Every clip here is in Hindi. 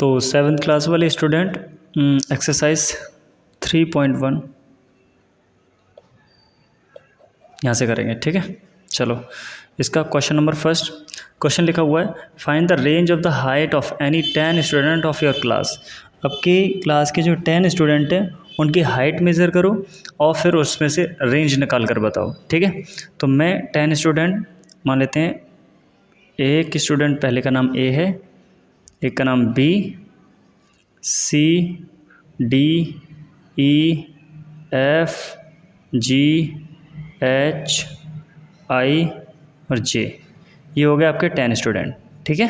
तो 7th क्लास वाले स्टूडेंट एक्सरसाइज 3.1 यहाँ से करेंगे, ठीक है। चलो इसका क्वेश्चन नंबर फर्स्ट क्वेश्चन लिखा हुआ है, find the range of the height of any 10 student of your class. आपकी क्लास के जो 10 स्टूडेंट हैं उनकी हाइट मेज़र करो और फिर उसमें से रेंज निकाल कर बताओ, ठीक है। तो मैं 10 स्टूडेंट मान लेते हैं, एक स्टूडेंट पहले का नाम ए है, एक का नाम बी, सी, डी, ई, एफ, जी, एच, आई और जे। ये हो गए आपके 10 स्टूडेंट, ठीक है।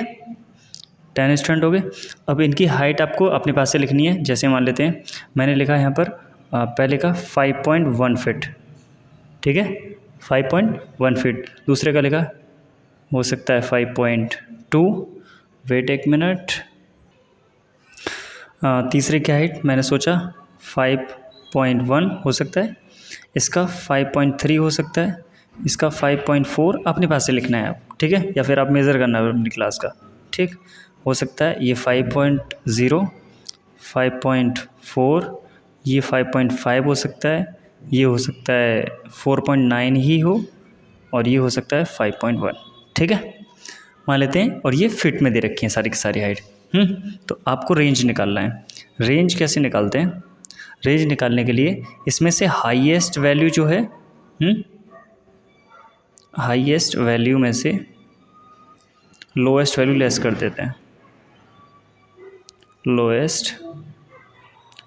10 स्टूडेंट हो गए। अब इनकी हाइट आपको अपने पास से लिखनी है। जैसे मान लेते हैं, मैंने लिखा है यहाँ पर पहले का 5.1 फीट, ठीक है, 5.1 फीट। दूसरे का लिखा हो सकता है 5.2, वेट एक मिनट। तीसरे की हाइट मैंने सोचा 5.1 हो सकता है, इसका 5.3 हो सकता है, इसका 5.4 अपने पास से लिखना है आप, ठीक है, या फिर आप मेज़र करना है अपनी क्लास का, ठीक हो सकता है। ये 5.0, 5.4, ये 5.5 हो सकता है, ये हो सकता है 4.9 ही हो, और ये हो सकता है 5.1, ठीक है, मान लेते हैं। और ये फिट में दे रखी हैं सारी की सारी हाइट। तो आपको रेंज निकालना है। रेंज कैसे निकालते हैं? रेंज निकालने के लिए इसमें से हाईएस्ट वैल्यू जो है, हाईएस्ट वैल्यू में से लोएस्ट वैल्यू लेस कर देते हैं, लोएस्ट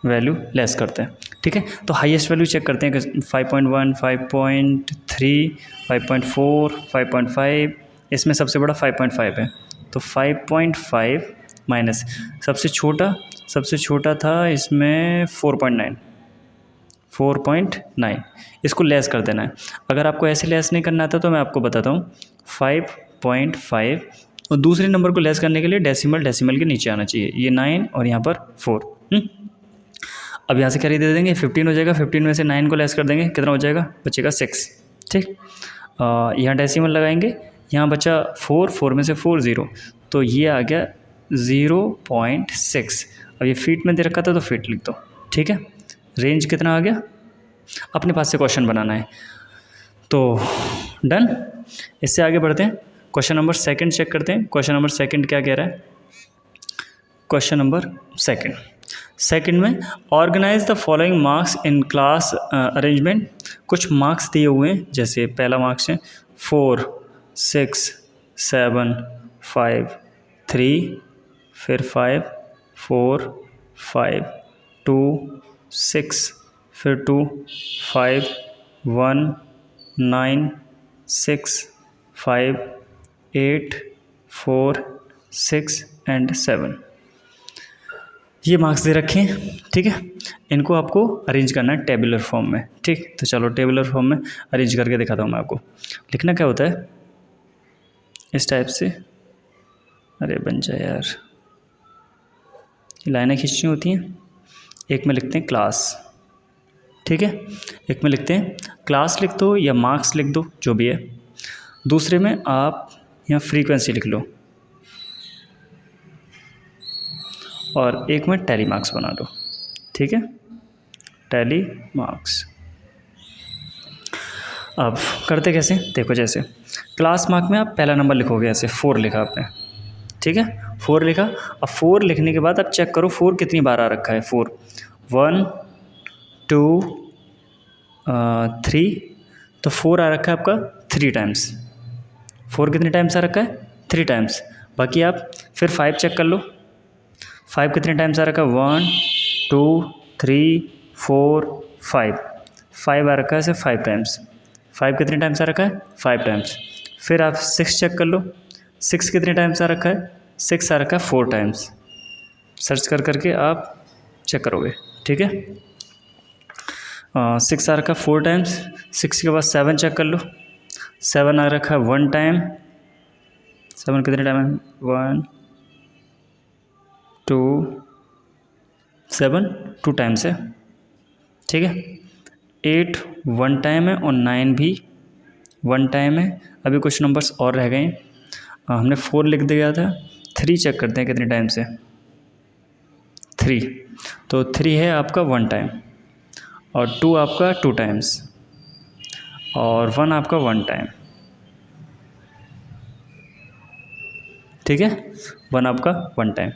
वैल्यू लेस करते हैं, ठीक है। तो हाईएस्ट वैल्यू चेक करते हैं कि 5.1, 5.3, 5.4, 5.5, इसमें सबसे बड़ा 5.5 है। तो 5.5 माइनस सबसे छोटा था इसमें 4.9, इसको लेस कर देना है। अगर आपको ऐसे लेस नहीं करना था तो मैं आपको बताता हूँ, 5.5 और दूसरे नंबर को लेस करने के लिए डेसिमल के नीचे आना चाहिए। ये 9 और यहाँ पर 4। अब यहाँ से कैरी दे देंगे, 15 हो जाएगा। 15 में से 9 को लेस कर देंगे, कितना हो जाएगा? बचेगा 6, ठीक। यहाँ डेसिमल लगाएंगे, यहाँ बचा 4 में से 4 0, तो ये आ गया 0.6। अब ये फीट में दे रखा था तो फीट लिख दो, ठीक है। रेंज कितना आ गया? अपने पास से क्वेश्चन बनाना है, तो डन। इससे आगे बढ़ते हैं, क्वेश्चन नंबर सेकंड चेक करते हैं। क्वेश्चन नंबर सेकंड क्या कह रहा है? क्वेश्चन नंबर सेकंड में organize the following marks in class arrangement. कुछ मार्क्स दिए हुए हैं, जैसे पहला मार्क्स है 4, 6, 7, 5, 3, फिर 5, 4, 5, 2, 6, फिर 2, 5, 1, 9, 6, 5, 8, 4, 6 एंड 7। ये मार्क्स दे रखे हैं, ठीक है। इनको आपको अरेंज करना है टेबुलर फॉर्म में, ठीक। तो चलो टेबुलर फॉर्म में अरेंज करके दिखाता हूँ मैं आपको। लिखना क्या होता है इस टाइप से, अरे बन जाए यार, लाइनें खींचनी होती हैं। एक में लिखते हैं क्लास, ठीक है, एक में लिखते हैं क्लास लिख दो या मार्क्स लिख दो, जो भी है। दूसरे में आप यहाँ फ्रीक्वेंसी लिख लो, और एक में टैली मार्क्स बना दो, ठीक है, टैली मार्क्स। अब करते कैसे, देखो, जैसे क्लास मार्क में आप पहला नंबर लिखोगे, ऐसे 4 लिखा आपने, ठीक है, 4 लिखा। अब 4 लिखने के बाद आप चेक करो 4 कितनी बार आ रखा है। 4, 1, 2, 3, तो 4 आ रखा है आपका 3 टाइम्स। 4 कितने टाइम्स आ रखा है? 3 टाइम्स। बाकी आप फिर 5 चेक कर लो, 5 कितने टाइम्स आ रखा है? 1, 2, 3, 4, 5 आ रखा है सिर्फ 5 टाइम्स। 5 कितने टाइम्स आ रखा है? 5 टाइम्स। फिर आप 6 चेक कर लो, 6 कितने टाइम्स आ रखा है? 6 आ रखा है 4 टाइम्स। सर्च करके आप चेक करोगे, ठीक है। 6 आ रखा है 4 टाइम्स। 6 के बाद 7 चेक कर लो, 7 आ रखा है 1 टाइम। 7 कितने टाइम है? 1, 2, 7 2 टाइम्स है, ठीक है। 8 1 टाइम है और 9 भी 1 टाइम है। अभी कुछ नंबर्स और रह गए हैं, हमने 4 लिख दिया था। 3 चेक करते हैं कितने टाइम से। 3, तो 3 है आपका 1 टाइम, और 2 आपका 2 टाइम्स, और 1 आपका 1 टाइम, ठीक है, 1 आपका 1 टाइम।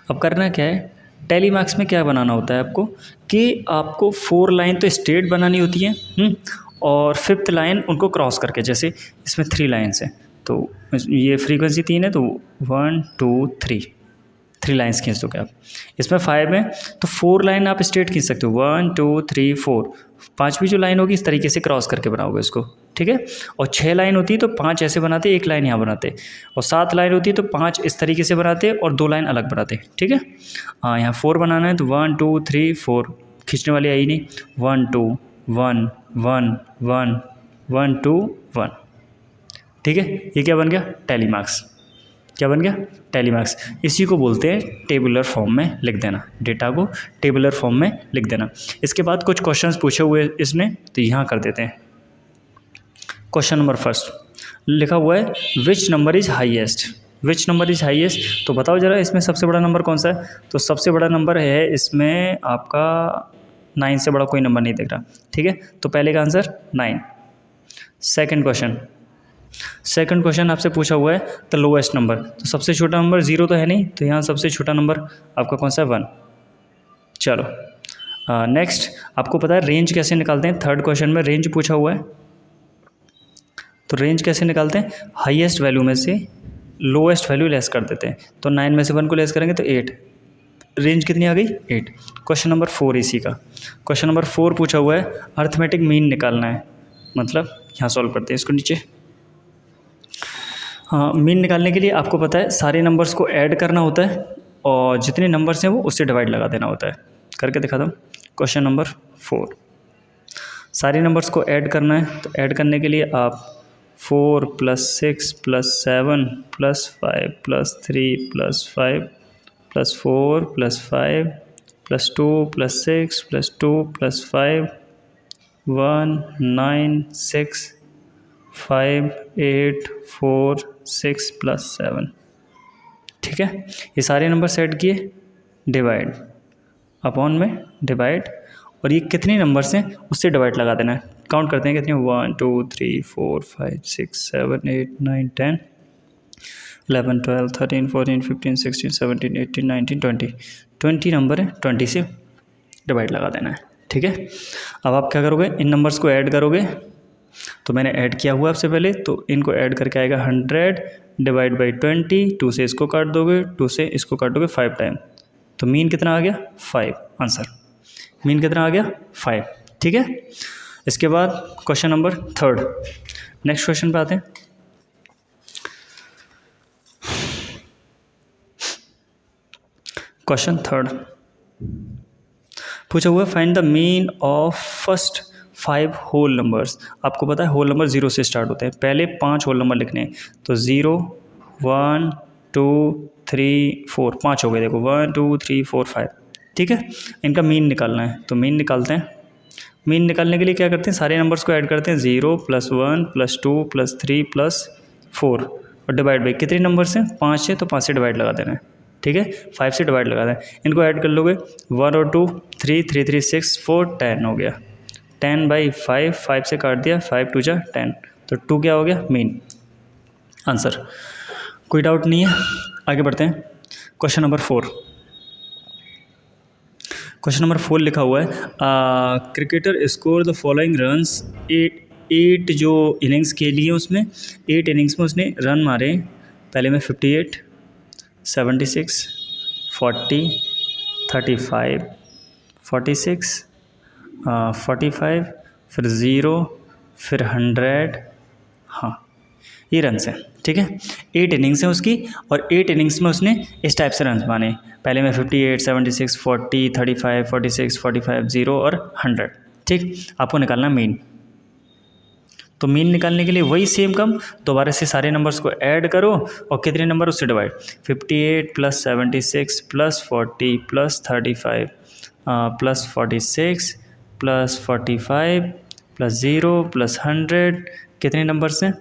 अब करना क्या है, टैली मार्क्स में क्या बनाना होता है आपको, कि आपको 4 लाइन तो स्ट्रेट बनानी होती है, और 5th लाइन उनको क्रॉस करके, जैसे इसमें 3 लाइन्स हैं, तो ये फ्रीक्वेंसी 3 है, तो 1 2 3 लाइन्स खींच दोगे आप। इसमें 5 है तो 4 लाइन आप स्ट्रेट खींच सकते हो, 1 2 3 4, 5वीं जो लाइन होगी इस तरीके से क्रॉस करके बनाओगे इसको, ठीक है। और 6 लाइन होती है तो 5 ऐसे बनाते, 1 लाइन यहाँ बनाते, और 7 लाइन होती है तो 5 इस तरीके से बनाते और 2 लाइन अलग बनाते, ठीक है। हाँ, यहाँ 4 बनाना है तो 1 2 3 4, खींचने वाली आई नहीं, 1 2 1 1 1 1 2 1, ठीक है। ये क्या बन गया, टैली मार्क्स। क्या बन गया, टैली मार्क्स। इसी को बोलते हैं टेबुलर फॉर्म में लिख देना, डेटा को टेबुलर फॉर्म में लिख देना। इसके बाद कुछ क्वेश्चंस पूछे हुए इसने, तो यहाँ कर देते हैं। क्वेश्चन नंबर फर्स्ट लिखा हुआ है, which number is highest, which number is highest, तो बताओ जरा इसमें सबसे बड़ा नंबर कौन सा है। तो सबसे बड़ा नंबर है इसमें आपका 9 से बड़ा कोई नंबर नहीं दिख रहा, ठीक है। तो पहले का आंसर 9। सेकंड क्वेश्चन आपसे पूछा हुआ है द लोएस्ट नंबर, तो सबसे छोटा नंबर 0 तो है नहीं, तो यहाँ सबसे छोटा नंबर आपका कौन सा है, 1। चलो नेक्स्ट, आपको पता है रेंज कैसे निकालते हैं, थर्ड क्वेश्चन में रेंज पूछा हुआ है, तो रेंज कैसे निकालते हैं, हाईएस्ट वैल्यू में से लोएस्ट वैल्यू लेस कर देते हैं, तो 9 में से 1 को लेस करेंगे तो 8, रेंज कितनी आ गई, 8। क्वेश्चन नंबर 4 इसी का, क्वेश्चन नंबर 4 पूछा हुआ है अर्थमेटिक मीन निकालना है, मतलब यहाँ सॉल्व करते हैं इसको नीचे। हाँ, मीन निकालने के लिए आपको पता है सारे नंबर्स को ऐड करना होता है, और जितने नंबर्स हैं वो उससे डिवाइड लगा देना होता है। करके दिखा दो, क्वेश्चन नंबर 4, सारे नंबर्स को ऐड करना है, तो ऐड करने के लिए आप 4 + 6 + 7 + 5 + 3 + 5 + 4 + 5 + 2 + 6 + 2 + 5 1 9 6 5 8 4 6 + 7, ठीक है। ये सारे नंबर सेट किए, डिवाइड अपॉन में डिवाइड, और ये कितने नंबर्स हैं उससे डिवाइड लगा देना है। काउंट करते हैं कितने, 1 2 3 4 5 6 7 8 9 10 11 12 13 14 15 16 17 18 19 20, 20 नंबर है, 20 से डिवाइड लगा देना है, ठीक है। अब आप क्या करोगे, इन नंबर्स को ऐड करोगे, तो मैंने ऐड किया हुआ आपसे पहले, तो इनको ऐड करके आएगा 100 डिवाइड बाई 20, 2 से इसको काट दोगे, 2 से इसको काटोगे 5 टाइम, तो मीन कितना आ गया, 5। आंसर मीन कितना आ गया, 5, ठीक है। इसके बाद क्वेश्चन नंबर 3, नेक्स्ट क्वेश्चन पे आते हैं। क्वेश्चन 3 पूछा हुआ है, find the mean of first 5 whole numbers. आपको पता है होल नंबर 0 से स्टार्ट होते हैं, पहले 5 होल नंबर लिखने हैं, तो 0 1 2 3 4, 5 हो गए, देखो 1 2 3 4 5, ठीक है। इनका मीन निकालना है, तो मीन निकालते हैं। मीन निकालने के लिए क्या करते हैं, सारे नंबर्स को ऐड करते हैं, 0 + 1 + 2 + 3 + 4, और डिवाइड बाई कितने नंबर्स हैं, 5 है, तो 5 से डिवाइड लगा देना है, ठीक है। 5 से डिवाइड लगा दें, इनको ऐड कर लोगे, 1 और 2 3 3 3 6 4 10 हो गया, 10/5, 5 से काट दिया, 5 2 जा 10, तो 2 क्या हो गया, मीन। आंसर कोई डाउट नहीं है, आगे बढ़ते हैं। क्वेश्चन नंबर 4, क्वेश्चन नंबर 4 लिखा हुआ है, cricketer score the following runs, 8 जो इनिंग्स खेली है उसमें 8 इनिंग्स में उसने रन मारे, पहले में 58 76 40 35 46 45, फिर 0, फिर 100, हाँ ये रन्स हैं, ठीक है। 8 इनिंग्स हैं उसकी, और 8 इनिंग्स में उसने इस टाइप से रन्स माने, पहले में 58 76 40 35 46 45 0 और 100, ठीक। आपको निकालना मीन, तो मीन निकालने के लिए वही सेम कम, दोबारा से सारे नंबर्स को ऐड करो, और कितने नंबर उससे डिवाइड, 58 + 76 + 40 + 35 + 46 + 45 + 0 + 100, कितने नंबर्स हैं,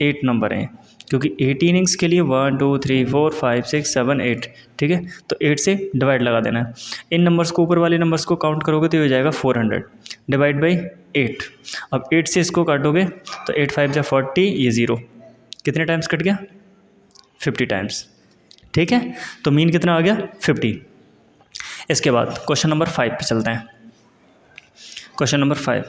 8 नंबर हैं, क्योंकि 8 इनिंग्स के लिए 1 2 3 4 5 6 7 8, ठीक है। तो 8 से डिवाइड लगा देना है। इन नंबर्स को, ऊपर वाले नंबर्स को काउंट करोगे तो ये हो जाएगा 400 डिवाइड बाई 8। अब 8 से इसको काटोगे तो 8 5 जा 40, ये 0 कितने टाइम्स कट गया? 50 टाइम्स, ठीक है। तो मीन कितना आ गया? 50। इसके बाद क्वेश्चन नंबर 5 पे चलते हैं। क्वेश्चन नंबर 5,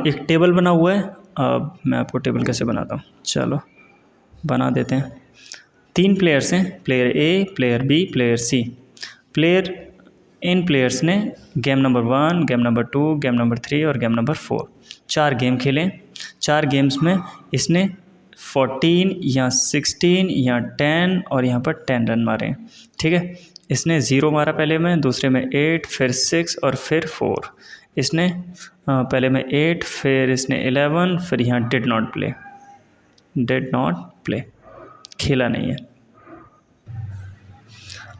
एक टेबल बना हुआ है। अब मैं आपको टेबल कैसे बनाता हूँ, चलो बना देते हैं। 3 प्लेयर्स हैं, player A, player B, player C. इन प्लेयर्स ने game number 1, game number 2, game number 3 और गेम नंबर 4 4 गेम खेले। 4 गेम्स में इसने 14 या 16 या 10 और यहाँ पर 10 रन मारे, ठीक है। इसने 0 मारा पहले में, दूसरे में 8, फिर 6 और फिर 4। इसने पहले में 8, फिर इसने 11, फिर यहाँ डिड नॉट प्ले, खेला नहीं है,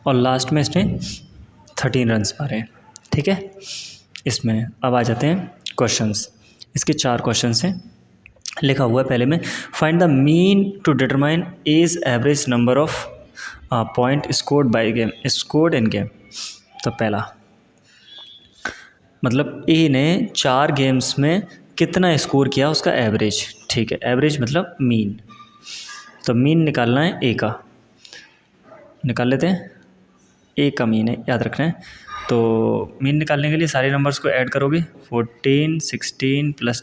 और लास्ट में इसने 13 रन्स मारे, ठीक है। इसमें अब आ जाते हैं क्वेश्चंस। इसके 4 क्वेश्चंस हैं। लिखा हुआ है पहले में, find the mean to determine as average number of point scored in game. तो पहला मतलब ए ने 4 गेम्स में कितना स्कोर किया, उसका एवरेज, ठीक है। एवरेज मतलब मीन, तो मीन निकालना है ए का, निकाल लेते हैं। ए का मीन है, याद रखना है। तो मीन निकालने के लिए सारे नंबर्स को ऐड करोगे, 14 16 +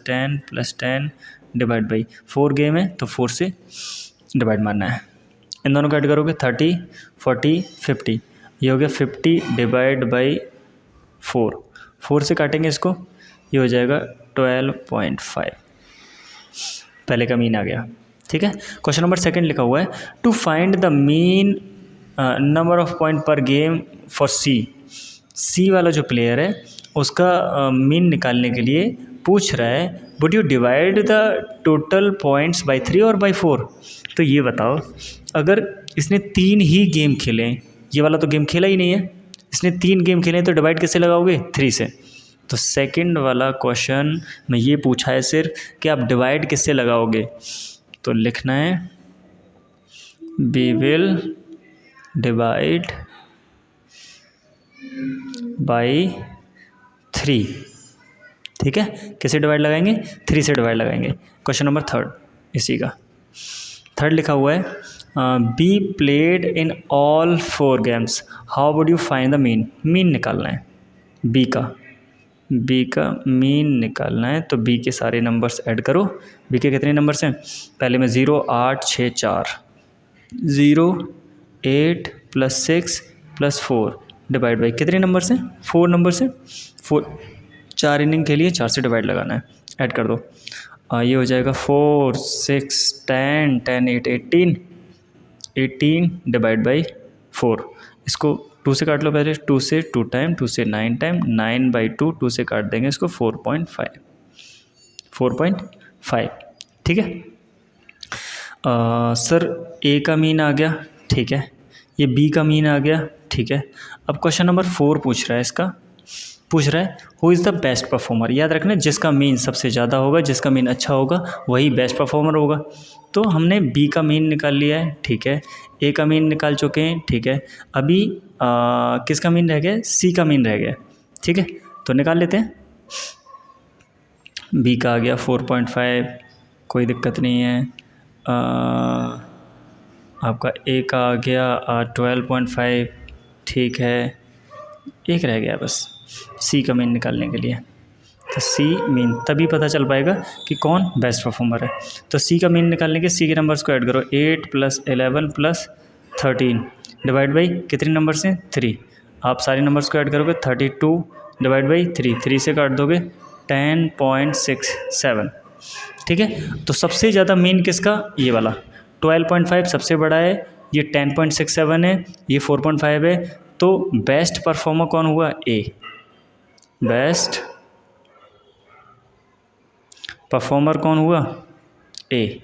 10 डिवाइड बाई 4 गेम है तो 4 से डिवाइड मारना है। इन दोनों को ऐड करोगे 30 40 50, ये हो गया 50 डिवाइड बाई 4 से काटेंगे इसको, ये हो जाएगा 12.5। पहले का मीन आ गया, ठीक है। क्वेश्चन नंबर 2 लिखा हुआ है, to find the mean number of point per game for C वाला जो प्लेयर है उसका मीन निकालने के लिए पूछ रहा है, would you divide the total points by 3 और बाय 4। तो ये बताओ, अगर इसने 3 ही गेम खेले, ये वाला तो गेम खेला ही नहीं है, इसने 3 गेम खेले, तो डिवाइड कैसे लगाओगे? 3 से। तो सेकंड वाला क्वेश्चन में ये पूछा है सिर्फ कि आप डिवाइड किससे लगाओगे। तो लिखना है वी विल डिवाइड बाई 3, ठीक है। कैसे डिवाइड लगाएंगे? 3 से डिवाइड लगाएंगे। क्वेश्चन नंबर 3 इसी का 3 लिखा हुआ है, be played in all 4 games, how would you find the mean. Mean निकालना है बी का मीन निकालना है। तो बी के सारे नंबर्स ऐड करो। बी के कितने नंबर्स हैं? पहले में 0 8 6 4, 0 8 + 6 + 4 डिवाइड बाई कितने नंबर्स हैं? 4 नंबर्स हैं। 4 इनिंग के लिए 4 से डिवाइड लगाना है, ऐड कर दो। ये हो जाएगा 4 6 10 10 8 18 डिवाइड बाई 4। इसको 2 से काट लो पहले, 2 से 2 टाइम, 2 से 9 टाइम, 9/2, 2 से काट देंगे इसको 4.5, ठीक है। सर ए का मीन आ गया, ठीक है। ये बी का मीन आ गया, ठीक है। अब क्वेश्चन नंबर 4 पूछ रहा है who is the best performer. याद रखना, जिसका मीन सबसे ज़्यादा होगा, जिसका मीन अच्छा होगा वही बेस्ट परफॉर्मर होगा। तो हमने बी का मीन निकाल लिया है, ठीक है। ए का मीन निकाल चुके हैं, ठीक है। अभी किसका मीन रह गया? सी का मीन रह गया, ठीक है। तो निकाल लेते हैं। बी का आ गया 4.5, कोई दिक्कत नहीं है। आपका ए का आ गया 12.5, ठीक है। एक रह गया बस सी का मीन निकालने के लिए। तो सी मीन तभी पता चल पाएगा कि कौन बेस्ट परफॉर्मर है। तो सी का मीन निकालने के सी के नंबर्स को ऐड करो, 8 + 11 + 13 डिवाइड बाई कितने नंबर्स हैं? 3। आप सारे नंबर्स को ऐड करोगे, 32 डिवाइड बाई 3 से काट दोगे 10.67, ठीक है। तो सबसे ज़्यादा मीन किसका? ये वाला 12.5 सबसे बड़ा है, ये 10.67 है, ये 4.5 है। तो बेस्ट परफॉर्मर कौन हुआ? ए। बेस्ट परफॉर्मर कौन हुआ? ए,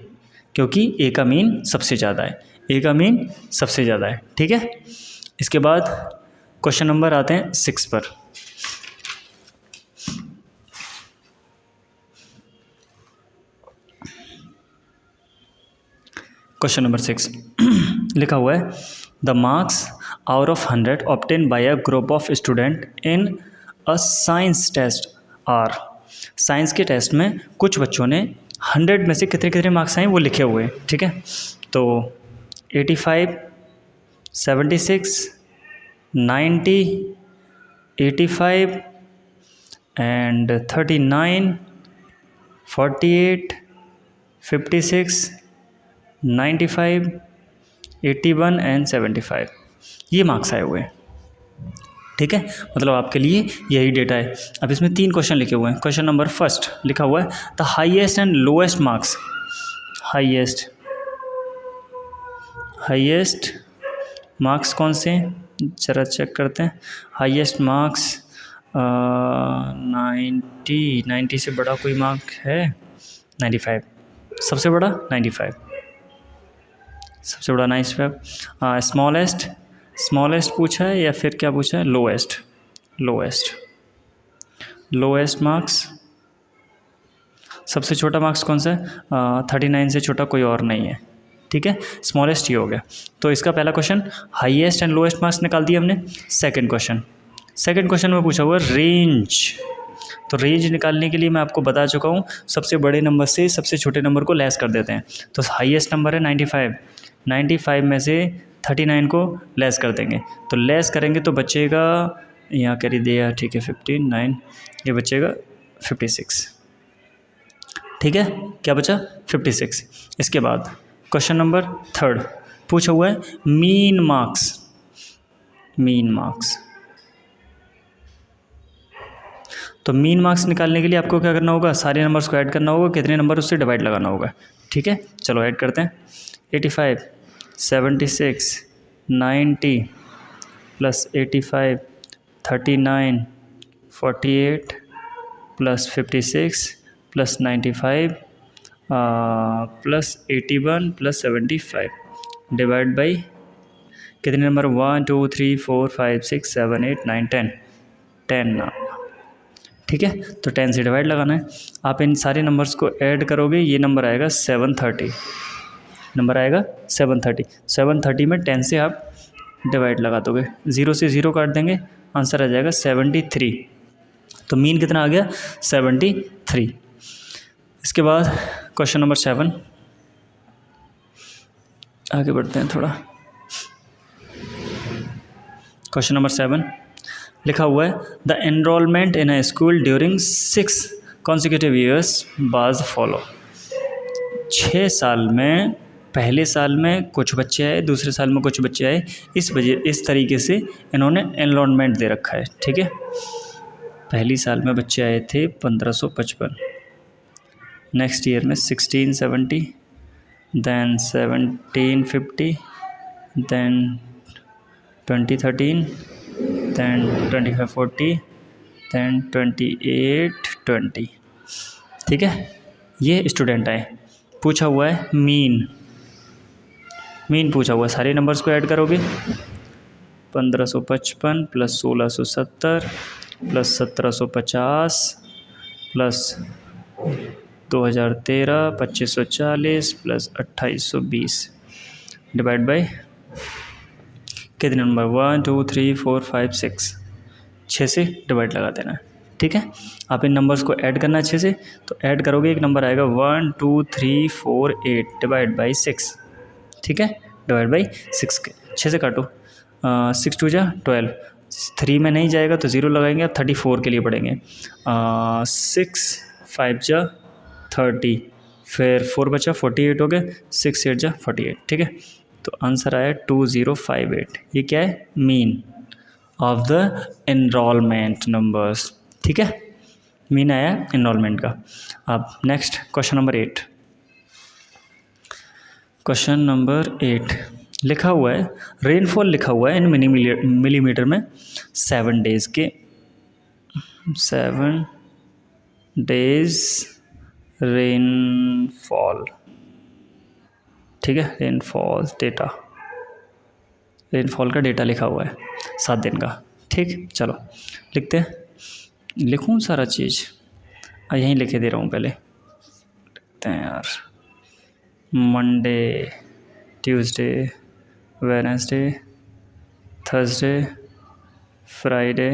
क्योंकि ए का मीन सबसे ज़्यादा है, ठीक है। इसके बाद क्वेश्चन नंबर आते हैं 6 पर। क्वेश्चन नंबर 6 लिखा हुआ है the marks out of 100 obtain by a group of student in a science test are. Science के टेस्ट में कुछ बच्चों ने 100 में से कितने कितने मार्क्स आए वो लिखे हुए हैं, ठीक है। तो 85, 76, 90, 85 एंड 39, 48, 56, 95, 81 एंड 75 ये मार्क्स आए हुए हैं, ठीक है। मतलब आपके लिए यही डेटा है। अब इसमें 3 क्वेश्चन लिखे हुए हैं। क्वेश्चन नंबर फर्स्ट लिखा हुआ है the highest and lowest marks. Highest marks कौन से हैं जरा चेक करते हैं। हाईएस्ट मार्क्स 90 से बड़ा कोई मार्क है? 95 सबसे बड़ा, 95 सबसे बड़ा 95। स्मॉलेस्ट पूछा है या फिर क्या पूछा है? Lowest marks. सबसे छोटा मार्क्स कौन सा है? 39 से छोटा कोई और नहीं है, ठीक है। स्मॉलेस्ट ही हो गया। तो इसका पहला question highest and lowest marks निकाल दिया हमने। सेकंड क्वेश्चन में पूछा हुआ रेंज। तो रेंज निकालने के लिए मैं आपको बता चुका हूँ, सबसे बड़े नंबर से सबसे छोटे नंबर को लेस कर देते हैं। तो हाईएस्ट नंबर है 95 में से 39 को लेस कर देंगे। तो लेस करेंगे तो बचेगा, यहाँ कर दिया, ठीक है, 59, ये बचेगा 56, ठीक है। क्या बचा? 56। इसके बाद क्वेश्चन नंबर थर्ड पूछा हुआ है मीन मार्क्स। तो मीन मार्क्स निकालने के लिए आपको क्या करना होगा? सारे नंबर्स को ऐड करना होगा, कितने नंबर उससे डिवाइड लगाना होगा, ठीक है। चलो ऐड करते हैं। 85, 76, 90 plus 85, 39, 48 plus 56 plus 95 plus 81 plus 75 divide by कितने नंबर? 1 2 3 4 5 6 7 8 9 10, ठीक है। तो 10 से डिवाइड लगाना है। आप इन सारे नंबर्स को ऐड करोगे, ये नंबर आएगा 730। 730 में 10 से आप डिवाइड लगा दोगे, 0 से 0 काट देंगे, आंसर आ जाएगा 73। तो मीन कितना आ गया? 73। इसके बाद क्वेश्चन नंबर 7 आगे बढ़ते हैं थोड़ा। क्वेश्चन नंबर 7 लिखा हुआ है the enrolment in a school during 6 consecutive years was follow. 6 साल में पहले साल में कुछ बच्चे आए, दूसरे साल में कुछ बच्चे आए, इस तरीके से इन्होंने एनरोलमेंट दे रखा है, ठीक है। पहली साल में बच्चे आए थे 1555, नेक्स्ट ईयर में 1670, दैन 1750, दैन 2013, दैन 2540, दैन 2820, ठीक है। ये स्टूडेंट आए, पूछा हुआ है मीन पूछा हुआ है। सारे नंबर्स को ऐड करोगे, 1555 plus 1670 plus 1750 plus 2013 2540 plus 2820 divide by कितने नंबर? 1 2 3 4 5 6 से डिवाइड लगा देना है, ठीक है। आप इन नंबर्स को ऐड करना है 6 से, तो ऐड करोगे एक नंबर आएगा 1 2 3 4 8 डिवाइड बाई 6, ठीक है। डिवाइड बाई 6 के 6 से काटो, 6 2 जा 12, 3 में नहीं जाएगा तो 0 लगाएंगे, अब 34 के लिए पढ़ेंगे। 6 5 जा 30, फिर 4 बचा 48 हो गए, 6 8 जा 48, ठीक है। तो आंसर आया 2058। ये क्या है? Mean of the enrolment numbers, ठीक है। मीन आया एनरोलमेंट का। अब next question number 8। Question number 8 लिखा हुआ है रेनफॉल लिखा हुआ है इन मिलीमीटर में 7 डेज़ के 7 डेज़ रेनफॉल, ठीक है। रेनफॉल का डेटा लिखा हुआ है 7 दिन का, ठीक। चलो लिखते हैं, लिखूँ सारा चीज़? यहीं लिखे दे रहा हूँ, पहले लिखते हैं यार। Monday Tuesday, Wednesday, Thursday, Friday,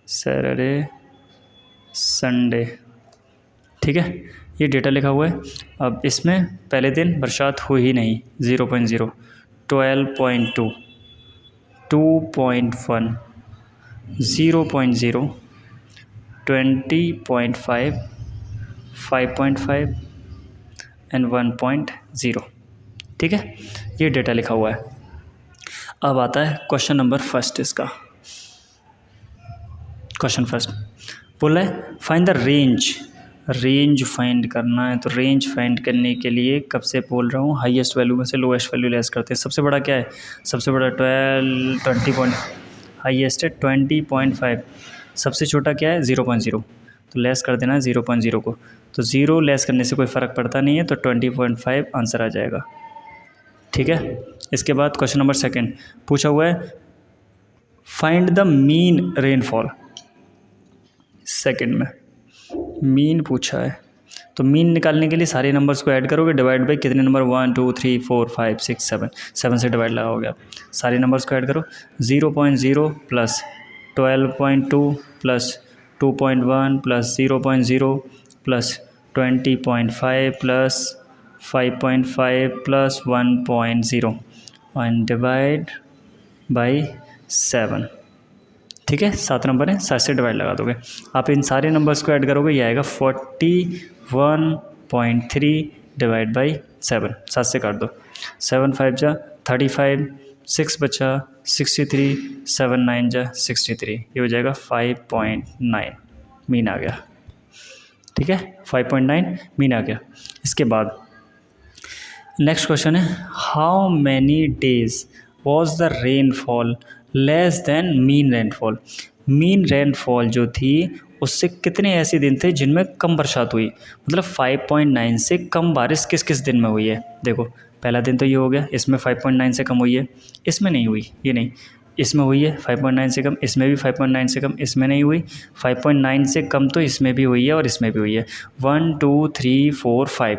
Saturday, Sunday. ठीक है, ये डेटा लिखा हुआ है। अब इसमें पहले दिन बरसात हुई ही नहीं, 0.0, 12.2, 2.1, 0.0, 20.5, 5.5 एंड 1.0। ठीक है, ये डेटा लिखा हुआ है। अब आता है क्वेश्चन नंबर फर्स्ट। इसका क्वेश्चन फर्स्ट बोल रहा है फाइंड द रेंज फाइंड करना है। तो रेंज फाइंड करने के लिए कब से बोल रहा हूँ, हाईएस्ट वैल्यू में से लोएस्ट वैल्यू लेस करते हैं। सबसे बड़ा क्या है, सबसे बड़ा 20 हाईएस्ट है 20.5, सबसे छोटा क्या है 0.0, तो लेस कर देना है 0.0 को। तो 0 लेस करने से कोई फ़र्क पड़ता नहीं है, तो 20.5 आंसर आ जाएगा। ठीक है, इसके बाद क्वेश्चन नंबर सेकंड पूछा हुआ है find the mean rainfall. Second में मीन पूछा है, तो मीन निकालने के लिए सारे नंबर्स को ऐड करोगे, डिवाइड बाई कितने नंबर 1 2 3 4 5 6 7 से डिवाइड लगाओगे आप। सारे नंबर्स को ऐड करो, 0.0 plus 12.2 plus 2.1 plus 0.0 plus 20.5 plus 5.5 plus 1.0 and divide by 7। ठीक है, 7 नंबर है, 7 से डिवाइड लगा दोगे आप। इन सारे नंबर्स को ऐड करोगे, ये आएगा 41.3 डिवाइड बाई 7। 7 से काट दो, 7 5 जा 35, 6 बचा 63, 7 9 जा 63, ये हो जाएगा 5.9 मीन आ गया। ठीक है, 5.9 मीन आ गया। इसके बाद नेक्स्ट क्वेश्चन है how many days was the rainfall less than mean rainfall. Mean rainfall जो थी उससे कितने ऐसे दिन थे जिनमें कम बरसात हुई, मतलब 5.9 से कम बारिश किस किस दिन में हुई है। देखो पहला दिन तो ये हो गया, इसमें 5.9 से कम हुई है, इसमें नहीं हुई, ये नहीं, इसमें हुई है 5.9 से कम, इसमें भी 5.9 से कम, इसमें नहीं हुई। 5.9 से कम तो इसमें भी हुई है और इसमें भी हुई है। 1 2 3 4 5,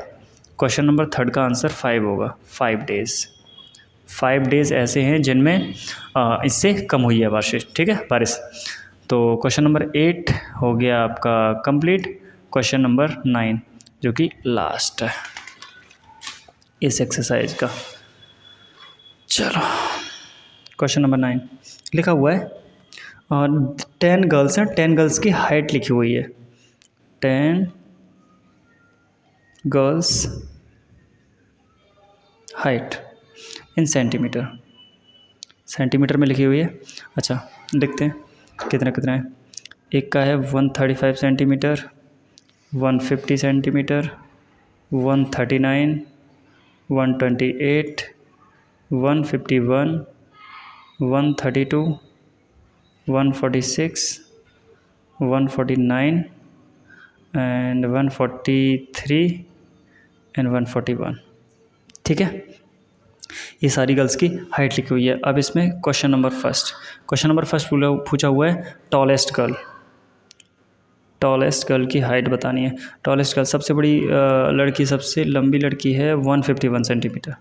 क्वेश्चन नंबर थर्ड का आंसर 5 होगा। 5 डेज़, 5 डेज़ ऐसे हैं जिनमें इससे कम हुई है बारिश। ठीक है, बारिश। तो क्वेश्चन नंबर 8 हो गया आपका कंप्लीट। क्वेश्चन नंबर 9 जो कि लास्ट है इस एक्सरसाइज का। चलो क्वेश्चन नंबर 9 लिखा हुआ है 10 गर्ल्स हैं, 10 गर्ल्स की हाइट लिखी हुई है। 10 girls height in centimetre, centimetre में लिखी हुई है। अच्छा देखते हैं कितना कितना है। एक का है 135 सेंटीमीटर, 150 सेंटीमीटर, 139, 128, 151, 132, 146, 149 एंड 143 एंड 141। ठीक है, ये सारी गर्ल्स की हाइट लिखी हुई है। अब इसमें क्वेश्चन नंबर फर्स्ट पूछा हुआ है टॉलेस्ट गर्ल की हाइट बतानी है। टॉलेस्ट गर्ल सबसे बड़ी लड़की, सबसे लंबी लड़की है 151 सेंटीमीटर,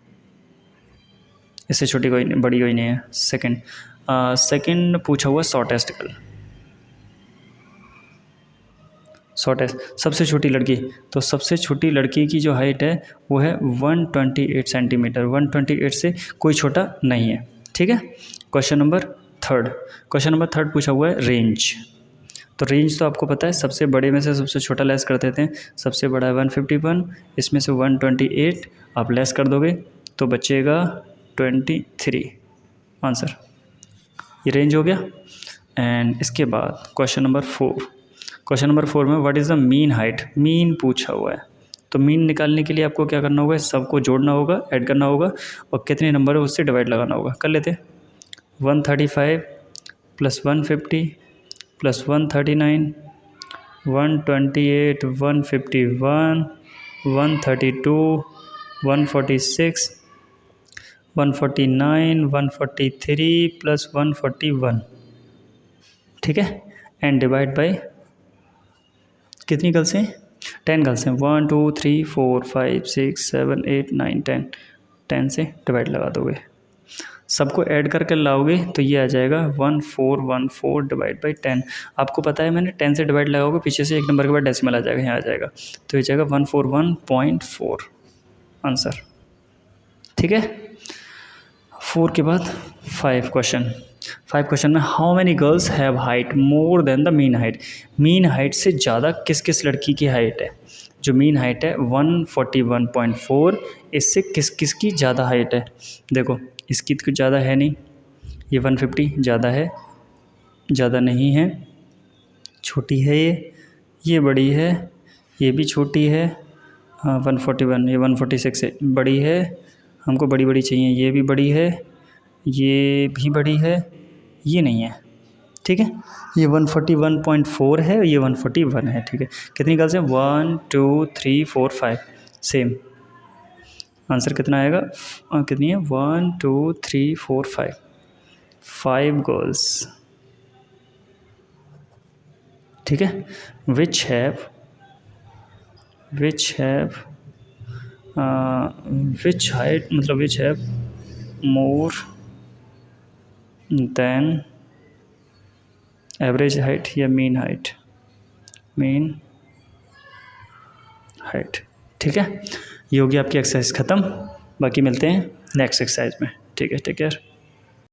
इससे छोटी कोई नहीं, बड़ी कोई नहीं है। सेकंड पूछा हुआ शॉर्टेस्ट गर्ल, सबसे छोटी लड़की, तो सबसे छोटी लड़की की जो हाइट है वो है 128 सेंटीमीटर, 128 से कोई छोटा नहीं है। ठीक है, क्वेश्चन नंबर थर्ड पूछा हुआ है रेंज। तो रेंज तो आपको पता है, सबसे बड़े में से सबसे छोटा लेस कर देते हैं। सबसे बड़ा है 151, इसमें से 128 आप लेस कर दोगे तो बचेगा 23 आंसर। ये रेंज हो गया। एंड इसके बाद क्वेश्चन नंबर 4 में what is the mean height, mean पूछा हुआ है। तो मीन निकालने के लिए आपको क्या करना होगा, सबको जोड़ना होगा, ऐड करना होगा और कितने नंबर है उससे डिवाइड लगाना होगा। कर लेते हैं 135 प्लस 150 प्लस 139, 128, 151, 132, 146, 149, 143 प्लस 141। ठीक है, एंड डिवाइड बाई कितनी गर्ल्स हैं, 10 गर्ल्स हैं। 1 2 3 4 5 6 7 8 9 10, 10 से डिवाइड लगा दोगे, सबको ऐड करके लाओगे तो ये आ जाएगा 1414 डिवाइड बाई 10। आपको पता है मैंने 10 से डिवाइड लगाओगे पीछे से एक नंबर के बाद डेसिमल आ जाएगा, यहाँ आ जाएगा, तो ये जाएगा 141.4 आंसर। ठीक है। 4 के बाद 5 क्वेश्चन में how many girls have height more than the mean height. Mean height से ज़्यादा किस किस लड़की की हाइट है। जो मीन हाइट है 141.4, इससे किस किस की ज़्यादा हाइट है। देखो इसकी तो ज़्यादा है नहीं, ये 150 ज़्यादा है, ज़्यादा नहीं है, छोटी है, ये बड़ी है, ये भी छोटी है, हाँ 141, ये 146 है, बड़ी है, हमको बड़ी बड़ी चाहिए, ये भी बड़ी है, ये भी बड़ी है, ये नहीं है। ठीक है, ये 141.4 है, ये 141 है। ठीक है, कितनी गर्ल्स हैं 1 2 3 4 5, सेम आंसर कितना आएगा, कितनी है 1 2 3 4 5 गर्ल्स। ठीक है, विच हैव विच हाइट मतलब which have more than average height या मीन हाइट। ठीक है, ये होगी आपकी एक्सरसाइज ख़त्म, बाकी मिलते हैं नेक्स्ट एक्सरसाइज में। ठीक है, टेक केयर।